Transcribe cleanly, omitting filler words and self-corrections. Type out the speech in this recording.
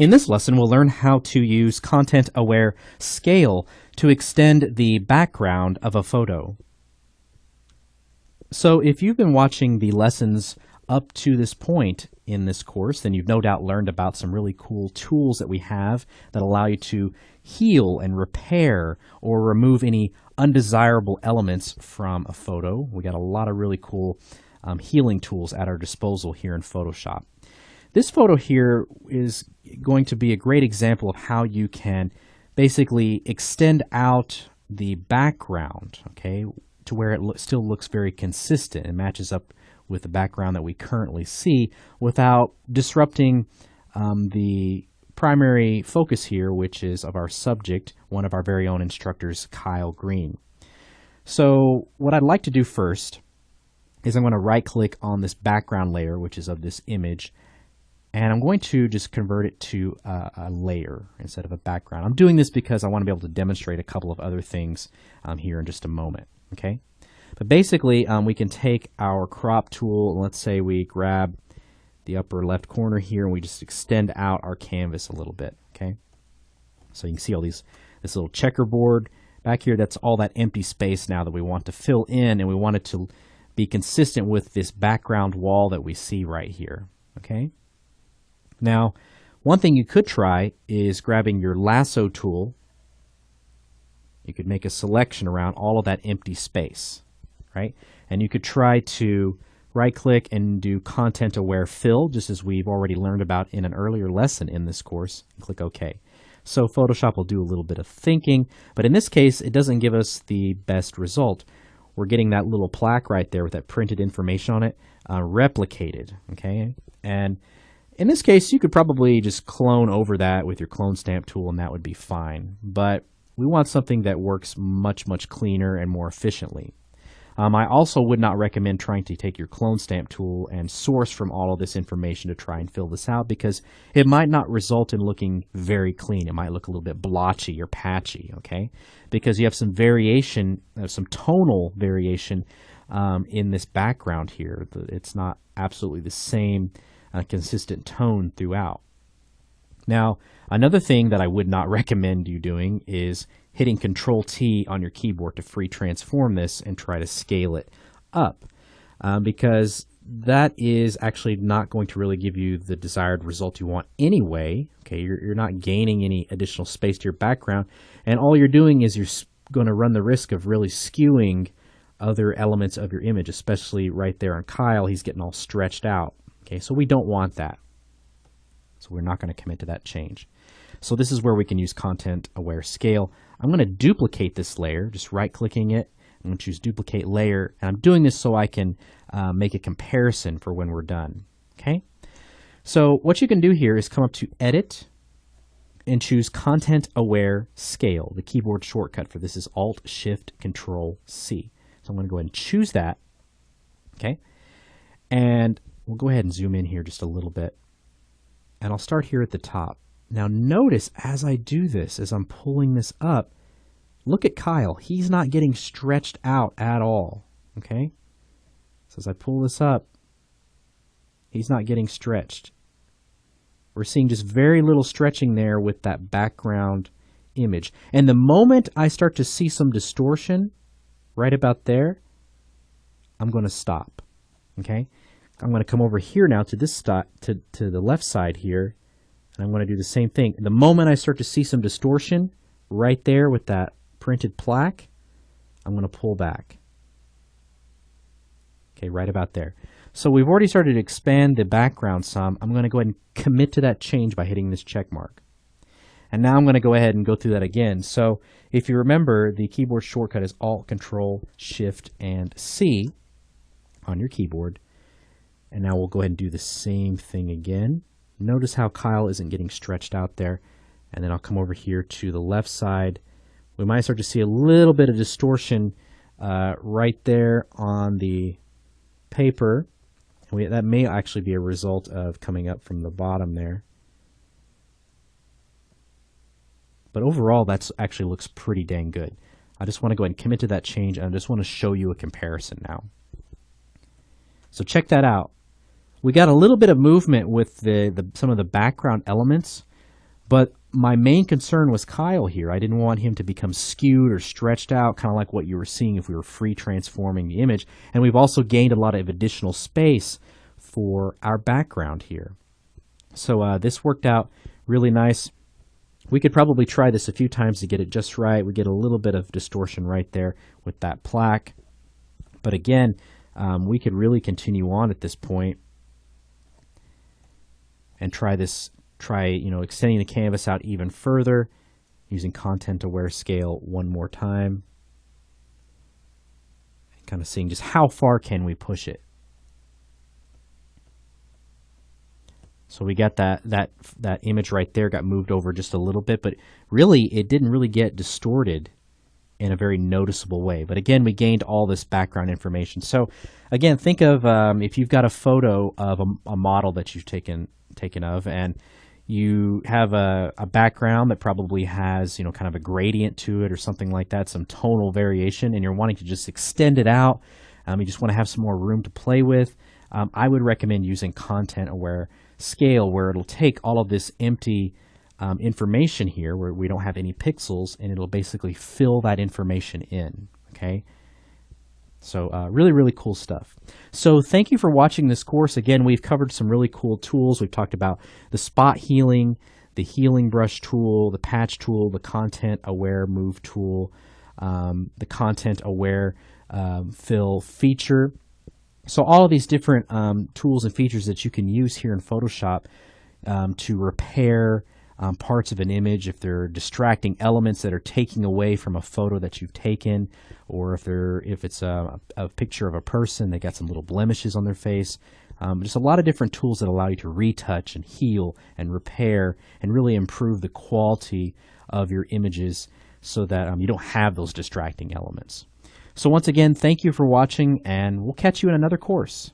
In this lesson, we'll learn how to use content-aware scale to extend the background of a photo. So if you've been watching the lessons up to this point in this course, then you've no doubt learned about some really cool tools that we have that allow you to heal and repair or remove any undesirable elements from a photo. We got a lot of really cool healing tools at our disposal here in Photoshop. This photo here is going to be a great example of how you can basically extend out the background, okay, to where it still looks very consistent and matches up with the background that we currently see without disrupting the primary focus here, which is of our subject, one of our very own instructors, Kyle Green. So what I'd like to do first is I'm going to right-click on this background layer, which is of this image, and I'm going to just convert it to a layer instead of a background. I'm doing this because I want to be able to demonstrate a couple of other things here in just a moment, okay? But basically, we can take our crop tool, and let's say we grab the upper left corner here, and we just extend out our canvas a little bit, okay? So you can see all this little checkerboard back here. That's all that empty space now that we want to fill in, and we want it to be consistent with this background wall that we see right here, okay? Now, one thing you could try is grabbing your lasso tool. You could make a selection around all of that empty space, right? And you could try to right-click and do content-aware fill, just as we've already learned about in an earlier lesson in this course, and click OK. So Photoshop will do a little bit of thinking, but in this case, it doesn't give us the best result. We're getting that little plaque right there with that printed information on it replicated, okay? And in this case, you could probably just clone over that with your clone stamp tool, and that would be fine. But we want something that works much, much cleaner and more efficiently. I also would not recommend trying to take your clone stamp tool and source from all of this information to try and fill this out, because it might not result in looking very clean. It might look a little bit blotchy or patchy, okay? Because you have some variation, some tonal variation in this background here. It's not absolutely the same consistent tone throughout. Now, another thing that I would not recommend you doing is hitting Control-T on your keyboard to free transform this and try to scale it up, because that is actually not going to really give you the desired result you want anyway. Okay, you're not gaining any additional space to your background, and all you're doing is you're going to run the risk of really skewing other elements of your image, especially right there on Kyle. He's getting all stretched out. Okay, so we don't want that. So we're not going to commit to that change. So this is where we can use content-aware scale. I'm going to duplicate this layer, just right-clicking it. I'm going to choose Duplicate Layer, and I'm doing this so I can make a comparison for when we're done. Okay? So what you can do here is come up to Edit and choose Content-Aware Scale. The keyboard shortcut for this is Alt-Shift-Control-C. So I'm going to go ahead and choose that. Okay? And we'll go ahead and zoom in here just a little bit. And I'll start here at the top. Now notice as I do this, as I'm pulling this up, look at Kyle. He's not getting stretched out at all. Okay? So as I pull this up, he's not getting stretched. We're seeing just very little stretching there with that background image. And the moment I start to see some distortion, right about there, I'm going to stop. Okay? I'm going to come over here now to this to the left side here, and I'm going to do the same thing. The moment I start to see some distortion right there with that printed plaque, I'm going to pull back. Okay, right about there. So we've already started to expand the background some. I'm going to go ahead and commit to that change by hitting this check mark. And now I'm going to go ahead and go through that again. So if you remember, the keyboard shortcut is Alt, Control, Shift, and C on your keyboard. And now we'll go ahead and do the same thing again. Notice how Kyle isn't getting stretched out there. And then I'll come over here to the left side. We might start to see a little bit of distortion right there on the paper. And that may actually be a result of coming up from the bottom there. But overall, that actually looks pretty dang good. I just want to go ahead and commit to that change, and I just want to show you a comparison now. So check that out. We got a little bit of movement with some of the background elements, But my main concern was Kyle here. I didn't want him to become skewed or stretched out, kind of like what you were seeing if we were free transforming the image. And we've also gained a lot of additional space for our background here. So this worked out really nice. We could probably try this a few times to get it just right. We get a little bit of distortion right there with that plaque. But again, we could really continue on at this point and try extending the canvas out even further using content aware scale one more time. Kind of seeing just how far can we push it. So we got that image right there got moved over just a little bit, but really it didn't really get distorted in a very noticeable way. But again, we gained all this background information. So again, think of if you've got a photo of a model that you've taken of, and you have a background that probably has, kind of a gradient to it or something like that, some tonal variation, and you're wanting to just extend it out. You just want to have some more room to play with. I would recommend using content aware scale, where it'll take all of this empty information here where we don't have any pixels, and it'll basically fill that information in. Okay. So really, really cool stuff. So thank you for watching this course. Again, we've covered some really cool tools. We've talked about the spot healing, the healing brush tool, the patch tool, the content aware move tool, the content aware fill feature. So all of these different tools and features that you can use here in Photoshop to repair parts of an image, if they're distracting elements that are taking away from a photo that you've taken, or if it's a picture of a person, they got some little blemishes on their face. Just a lot of different tools that allow you to retouch and heal and repair and really improve the quality of your images so that you don't have those distracting elements. So once again, thank you for watching, and we'll catch you in another course.